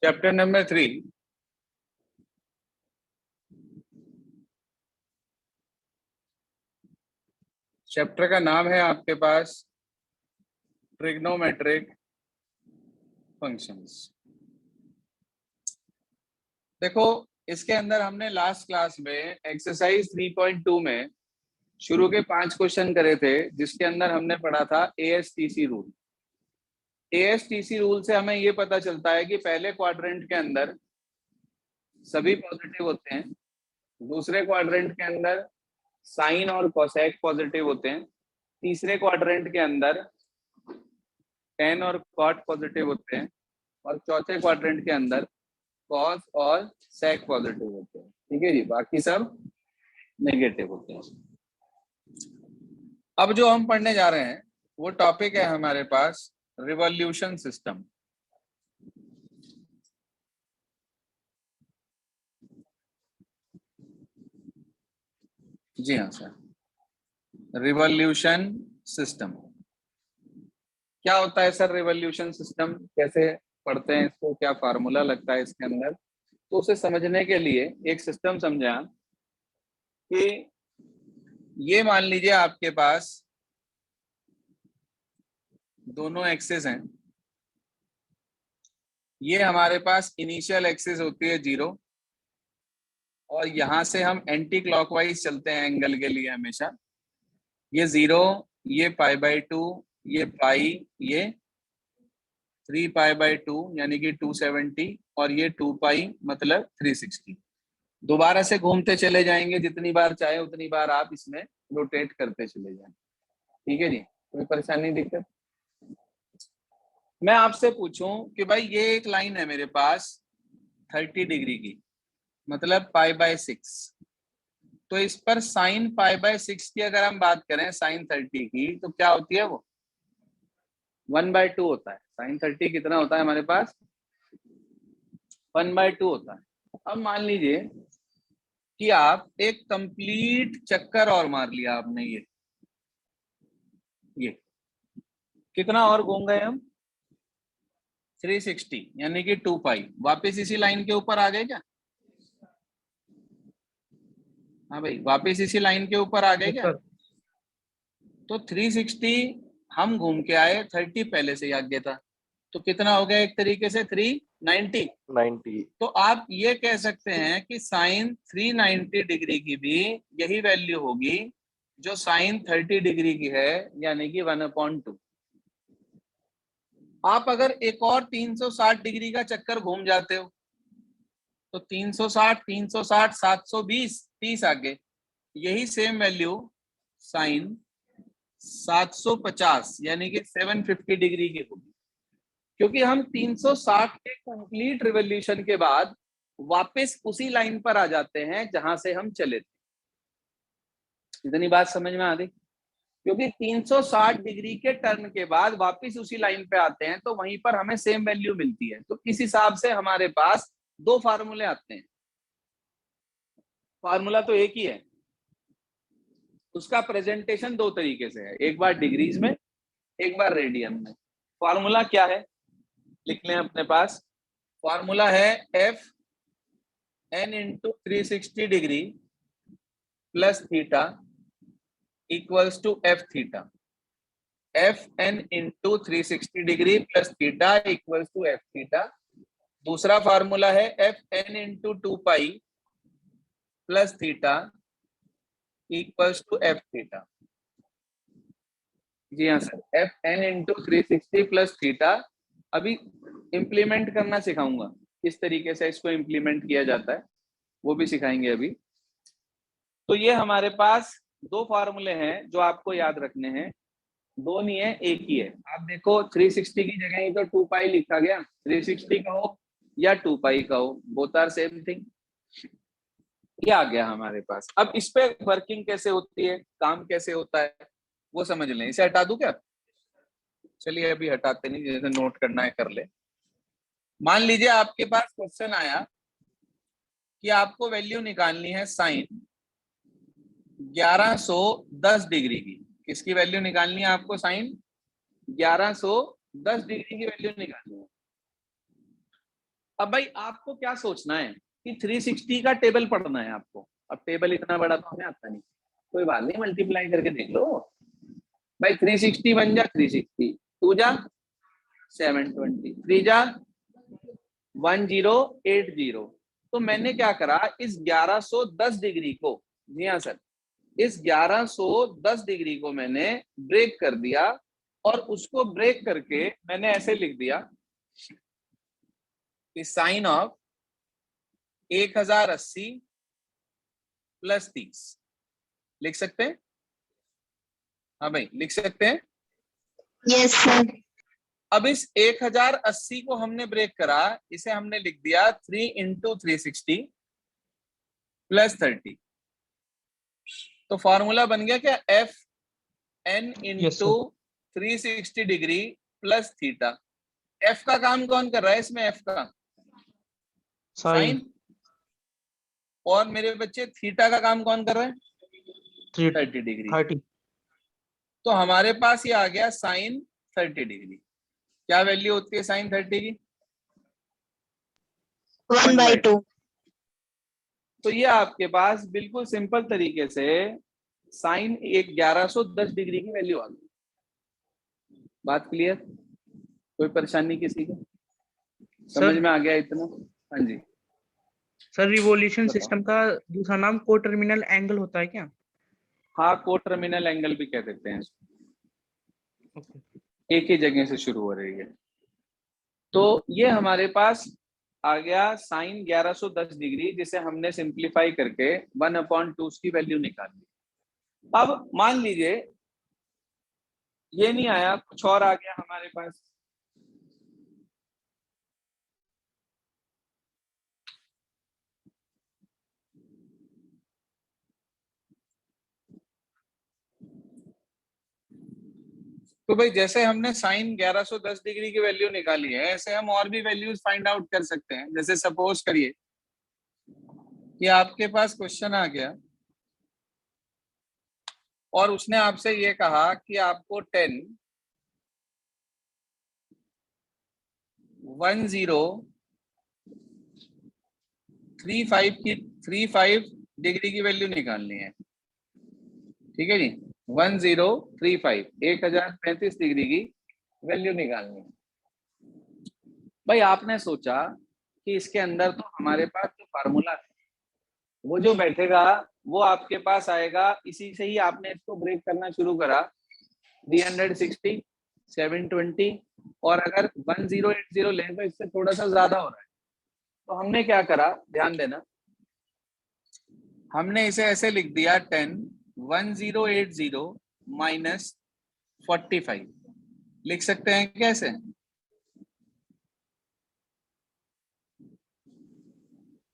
Chapter number 3। Chapter का नाम है आपके पास ट्रिग्नोमेट्रिक फंक्शंस। देखो, इसके अंदर हमने लास्ट क्लास में एक्सरसाइज 3.2 में शुरू के 5 क्वेश्चन करे थे, जिसके अंदर हमने पढ़ा था एएसटीसी रूल। एएसटीसी रूल से हमें ये पता चलता है कि पहले क्वाड्रेंट के अंदर सभी पॉजिटिव होते हैं, दूसरे क्वाड्रेंट के अंदर साइन और कोसेक पॉजिटिव होते हैं, तीसरे क्वाड्रेंट के अंदर टेन और कॉट पॉजिटिव होते हैं, और चौथे क्वाड्रेंट के अंदर कॉस और सेक पॉजिटिव होते हैं। ठीक है जी, बाकी सब नेगेटिव होते हैं। अब जो हम पढ़ने जा रहे हैं वो टॉपिक है हमारे पास रिवॉल्यूशन सिस्टम। जी हाँ सर, रिवॉल्यूशन सिस्टम क्या होता है सर? रिवॉल्यूशन सिस्टम कैसे पढ़ते हैं इसको, क्या फार्मूला लगता है इसके अंदर, तो उसे समझने के लिए एक सिस्टम समझा कि ये मान लीजिए आपके पास दोनों एक्सिस हैं। ये हमारे पास इनिशियल एक्सिस होती है 0, और यहां से हम एंटी क्लॉकवाइज चलते हैं एंगल के लिए हमेशा। ये 0, ये π/2, ये पाई, ये 3π/2 यानी कि 270, और ये 2π मतलब 360। दोबारा से घूमते चले जाएंगे, जितनी बार चाहे उतनी बार आप इसमें रोटेट करते चले जाएं। ठीक है जी, कोई परेशानी दिक्कत? मैं आपसे पूछूं कि भाई ये एक लाइन है मेरे पास 30 डिग्री की, मतलब π/6, तो इस पर साइन π/6 की अगर हम बात करें, साइन 30 की, तो क्या होती है वो? 1/2 होता है। साइन 30 कितना होता है हमारे पास? 1/2 होता है। अब मान लीजिए कि आप एक कंप्लीट चक्कर और मार लिया आपने, ये कितना और घूम गए हम? 360 यानी कि 2π। वापस इसी लाइन के ऊपर आ गए क्या? हाँ भाई, वापस इसी लाइन के ऊपर आ गए क्या? तो 360 हम घूम के आए, 30 पहले से ही आगे था, तो कितना हो गया? एक तरीके से 390। तो आप ये कह सकते हैं कि साइन 390 डिग्री की भी यही वैल्यू होगी जो साइन 30 डिग्री की है, यानी कि 1/2। आप अगर एक और 360 डिग्री का चक्कर घूम जाते हो तो 360, 360, 720, 30 आगे, यही सेम वैल्यू साइन 750 यानी कि 750 डिग्री की होगी, क्योंकि हम 360 के कंप्लीट रिवॉल्यूशन के बाद वापस उसी लाइन पर आ जाते हैं जहां से हम चले थे। इतनी बात समझ में आ गई? क्योंकि 360 डिग्री के टर्न के बाद वापस उसी लाइन पे आते हैं तो वहीं पर हमें सेम वैल्यू मिलती है। तो इस हिसाब से हमारे पास दो फार्मूले आते हैं। फार्मूला तो एक ही है, उसका प्रेजेंटेशन दो तरीके से है, एक बार डिग्रीज में, एक बार रेडियन में। फार्मूला क्या है लिख लें अपने पास। फार्मूला है f n into 360 degree plus theta equals to f theta. F n into 360 degree plus theta equals to f theta. दूसरा फार्मूला है f n into 2π plus theta equals to f theta. जी हाँ sir, f n into 360 plus theta. अभी implement करना सिखाऊंगा, किस तरीके से इसको इंप्लीमेंट किया जाता है वो भी सिखाएंगे अभी। तो ये हमारे पास दो फार्मूले हैं जो आपको याद रखने हैं। दो नहीं है, एक ही है। आप देखो 360 की जगह ही तो 2π लिखा गया, 360 का हो या 2π का हो, बोथ आर सेम थिंग। ये आ गया हमारे पास। अब इस पे वर्किंग कैसे होती है, काम कैसे होता है, वो समझ लें। इसे हटा दूं क्या? चलिए अभी हटाते नहीं, जैसे नोट करना है कर ले। मान लीजिए आपके पास क्वेश्चन आया कि आपको वैल्यू निकालनी है साइन 1110 डिग्री की। किसकी वैल्यू निकालनी है आपको? साइन 1110 डिग्री की वैल्यू निकालनी है। अब भाई आपको क्या सोचना है कि 360 का टेबल पढ़ना है आपको। अब टेबल इतना बड़ा तो हमें आता नहीं, कोई बात नहीं, मल्टीप्लाई करके देख लो भाई। 360 बन जा 360, 2 जा 720, 3 जा 1080। तो मैंने क्या करा, इस 1110 डिग्री को, जी हाँ सर, इस 1110 डिग्री को मैंने ब्रेक कर दिया, और उसको ब्रेक करके मैंने ऐसे लिख दिया कि साइन ऑफ 1080 प्लस 30। लिख सकते हैं? हाँ भाई लिख सकते हैं। Yes sir. अब इस 1080 को हमने ब्रेक करा, इसे हमने लिख दिया 3 इंटू 360 प्लस 30। तो फॉर्मूला बन गया क्या, f n into 360 degree plus theta. F का काम कौन कर रहा है इसमें, एफ का साइन, और मेरे बच्चे थीटा का काम कौन कर रहे हैं, 30 डिग्री। 30। तो हमारे पास ये आ गया साइन 30 डिग्री। क्या वैल्यू होती है साइन 30 की? 1/2। तो ये आपके पास बिल्कुल सिंपल तरीके से साइन 1110 डिग्री की वैल्यू आ गई। बात क्लियर? कोई परेशानी किसी को? समझ में आ गया इतना? हाँ जी सर, रिवोल्यूशन बताओ। सिस्टम का दूसरा नाम को टर्मिनल एंगल होता है क्या? हाँ, को टर्मिनल एंगल भी कह देते हैं। ओके। एक ही जगह से शुरू हो रही है। तो ये हमारे पास आ गया साइन 1110 डिग्री, जिसे हमने सिंप्लीफाई करके 1/2 उसकी वैल्यू निकाल ली। अब मान लीजिए ये नहीं आया, कुछ और आ गया हमारे पास। तो भाई जैसे हमने साइन 1110 डिग्री की वैल्यू निकाली है, ऐसे हम और भी वैल्यूज फाइंड आउट कर सकते हैं। जैसे सपोज करिए कि आपके पास क्वेश्चन आ गया और उसने आपसे ये कहा कि आपको 1035 डिग्री की वैल्यू निकालनी है। ठीक है जी, 1035 1035 डिग्री की वैल्यू निकालनी है। भाई आपने सोचा कि इसके अंदर तो हमारे पास जो फार्मूला है वो जो बैठेगा वो आपके पास आएगा, इसी से ही आपने इसको ब्रेक करना शुरू करा। 360, 720, और अगर 1080 लें तो इससे थोड़ा सा ज्यादा हो रहा है। तो हमने क्या करा, ध्यान देना, हमने इसे ऐसे लिख दिया 1080 माइनस 45। लिख सकते हैं कैसे?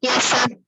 Yes sir.